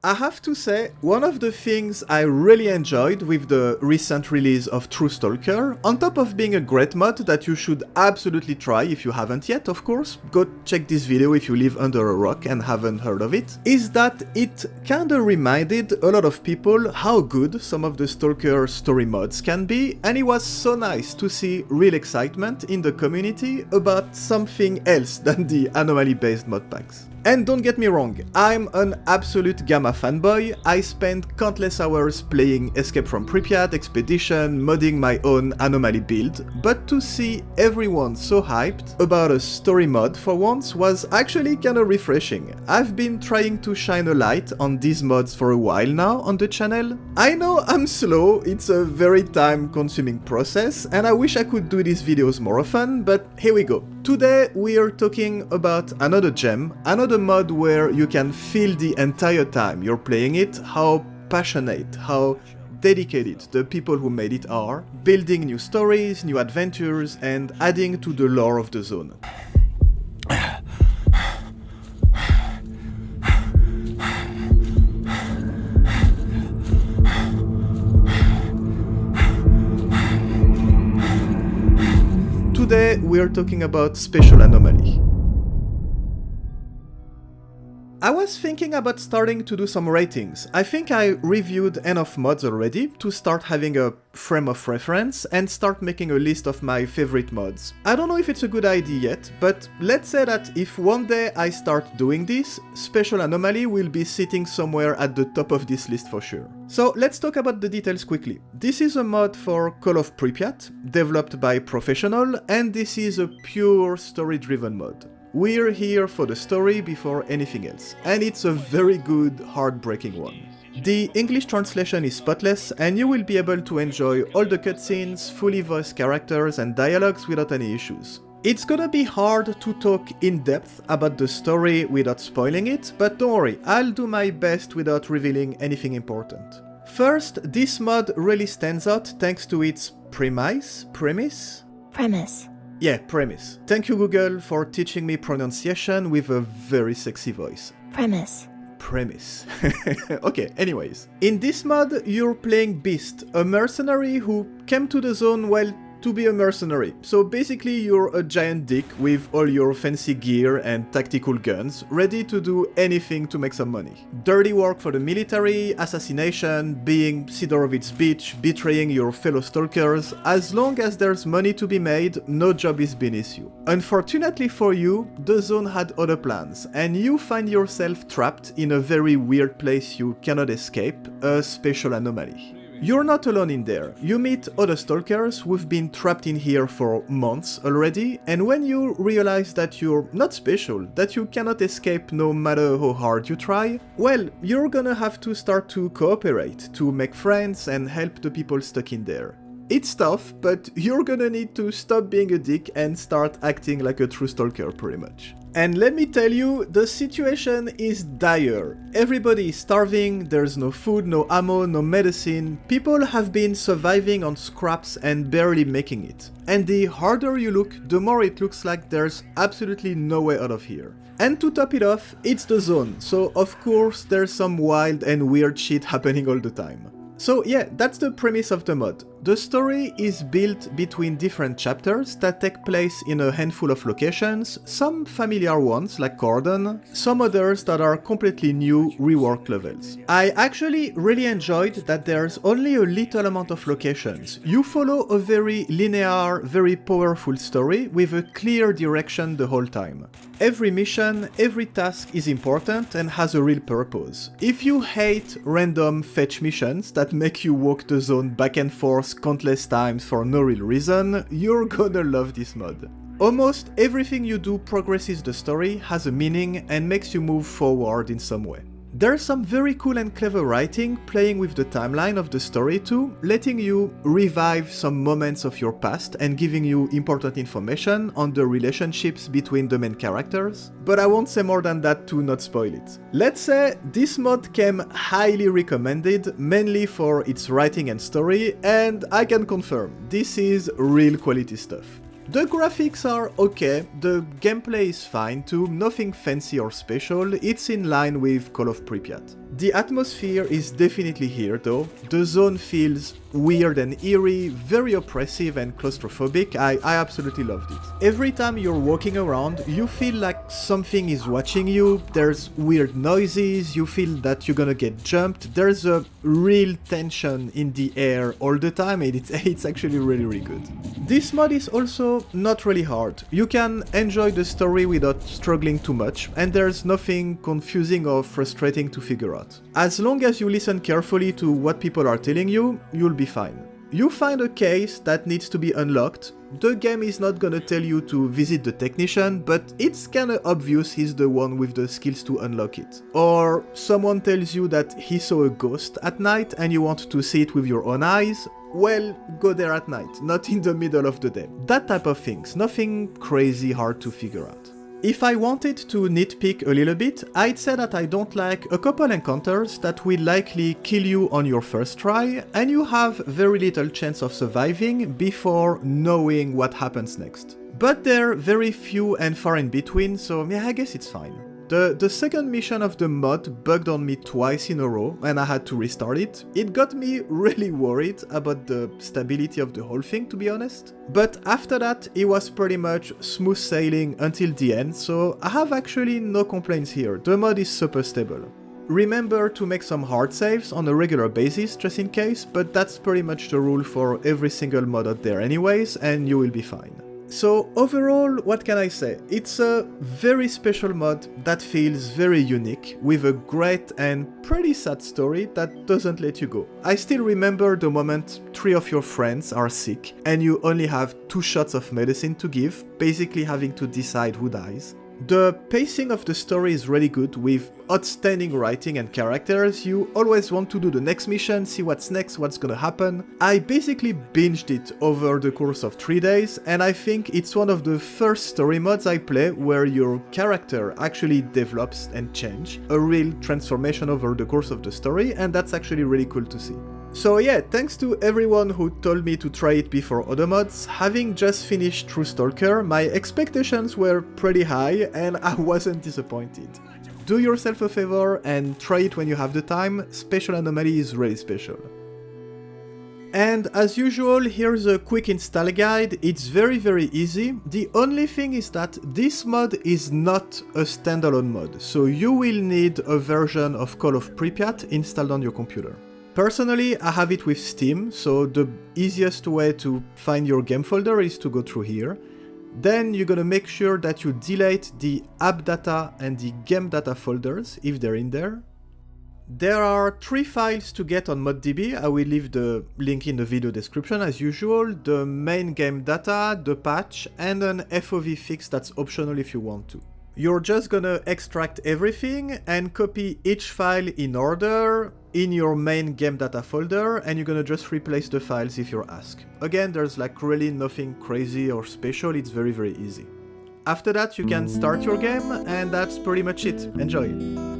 I have to say, one of the things I really enjoyed with the recent release of True Stalker, on top of being a great mod that you should absolutely try if you haven't yet, of course, go check this video if you live under a rock and haven't heard of it, is that it kinda reminded a lot of people how good some of the Stalker story mods can be, and it was so nice to see real excitement in the community about something else than the anomaly-based mod packs. And don't get me wrong, I'm an absolute Gamma fanboy. I spent countless hours playing Escape from Pripyat, Expedition, modding my own Anomaly build, but to see everyone so hyped about a story mod for once was actually kinda refreshing. I've been trying to shine a light on these mods for a while now on the channel. I know I'm slow, it's a very time-consuming process, and I wish I could do these videos more often, but here we go. Today we are talking about another gem, another mod where you can feel the entire time you're playing it how passionate, how dedicated the people who made it are, building new stories, new adventures, and adding to the lore of the zone. Today we are talking about Spatial Anomaly. I was thinking about starting to do some ratings. I think I reviewed enough mods already to start having a frame of reference and start making a list of my favorite mods. I don't know if it's a good idea yet, but let's say that if one day I start doing this, Spatial Anomaly will be sitting somewhere at the top of this list for sure. So let's talk about the details quickly. This is a mod for Call of Pripyat, developed by Professional, and this is a pure story-driven mod. We're here for the story before anything else, and it's a very good, heartbreaking one. The English translation is spotless, and you will be able to enjoy all the cutscenes, fully voiced characters and dialogues without any issues. It's gonna be hard to talk in depth about the story without spoiling it, but don't worry, I'll do my best without revealing anything important. First, this mod really stands out thanks to its premise? Yeah, premise. Thank you Google for teaching me pronunciation with a very sexy voice. Premise. Okay, anyways. In this mod, you're playing Beast, a mercenary who came to the zone, well, to be a mercenary. So basically you're a giant dick with all your fancy gear and tactical guns, ready to do anything to make some money. Dirty work for the military, assassination, being Sidorovit's bitch, betraying your fellow stalkers. As long as there's money to be made, no job is beneath you. Unfortunately for you, the zone had other plans, and you find yourself trapped in a very weird place you cannot escape, a spatial anomaly. You're not alone in there. You meet other stalkers who've been trapped in here for months already, and when you realize that you're not special, that you cannot escape no matter how hard you try, well, you're gonna have to start to cooperate, to make friends and help the people stuck in there. It's tough, but you're gonna need to stop being a dick and start acting like a true stalker pretty much. And let me tell you, the situation is dire. Everybody is starving, there's no food, no ammo, no medicine. People have been surviving on scraps and barely making it. And the harder you look, the more it looks like there's absolutely no way out of here. And to top it off, it's the zone, so of course there's some wild and weird shit happening all the time. So yeah, that's the premise of the mod. The story is built between different chapters that take place in a handful of locations, some familiar ones like Cordon, some others that are completely new reworked levels. I actually really enjoyed that there's only a little amount of locations. You follow a very linear, very powerful story with a clear direction the whole time. Every mission, every task is important and has a real purpose. If you hate random fetch missions that make you walk the zone back and forth countless times for no real reason, you're gonna love this mod. Almost everything you do progresses the story, has a meaning, and makes you move forward in some way. There's some very cool and clever writing playing with the timeline of the story too, letting you revive some moments of your past and giving you important information on the relationships between the main characters, but I won't say more than that to not spoil it. Let's say this mod came highly recommended, mainly for its writing and story, and I can confirm, this is real quality stuff. The graphics are okay, the gameplay is fine too, nothing fancy or special, it's in line with Call of Pripyat. The atmosphere is definitely here though, the zone feels weird and eerie, very oppressive and claustrophobic. I absolutely loved it. Every time you're walking around, you feel like something is watching you, there's weird noises, you feel that you're gonna get jumped, there's a real tension in the air all the time and it's actually really good. This mod is also not really hard. You can enjoy the story without struggling too much, and there's nothing confusing or frustrating to figure out. As long as you listen carefully to what people are telling you, you'll be fine. You find a case that needs to be unlocked, the game is not gonna tell you to visit the technician, but it's kinda obvious he's the one with the skills to unlock it. Or someone tells you that he saw a ghost at night and you want to see it with your own eyes, well, go there at night, not in the middle of the day. That type of things, nothing crazy hard to figure out. If I wanted to nitpick a little bit, I'd say that I don't like a couple encounters that will likely kill you on your first try, and you have very little chance of surviving before knowing what happens next. But they're very few and far in between, so yeah, I guess it's fine. The second mission of the mod bugged on me twice in a row and I had to restart it. It got me really worried about the stability of the whole thing, to be honest. But after that, it was pretty much smooth sailing until the end, so I have actually no complaints here. The mod is super stable. Remember to make some hard saves on a regular basis just in case, but that's pretty much the rule for every single mod out there anyways, and you will be fine. So overall, what can I say? It's a very special mod that feels very unique, with a great and pretty sad story that doesn't let you go. I still remember the moment 3 of your friends are sick and you only have 2 shots of medicine to give, basically having to decide who dies. The pacing of the story is really good, with outstanding writing and characters. You always want to do the next mission, see what's next, what's gonna happen. I basically binged it over the course of 3 days, and I think it's one of the first story mods I play where your character actually develops and changes, a real transformation over the course of the story, and that's actually really cool to see. So yeah, thanks to everyone who told me to try it before other mods. Having just finished through STALKER, my expectations were pretty high and I wasn't disappointed. Do yourself a favor and try it when you have the time, Special Anomaly is really special. And as usual, here's a quick install guide. It's very easy. The only thing is that this mod is not a standalone mod, so you will need a version of Call of Pripyat installed on your computer. Personally, I have it with Steam, so the easiest way to find your game folder is to go through here. Then you're gonna make sure that you delete the app data and the game data folders, if they're in there. There are 3 files to get on moddb. I will leave the link in the video description as usual. The main game data, the patch, and an FOV fix that's optional if you want to. You're just gonna extract everything and copy each file in order in your main game data folder, and you're gonna just replace the files if you're asked. Again, there's like really nothing crazy or special, it's very easy. After that, you can start your game, and that's pretty much it. Enjoy!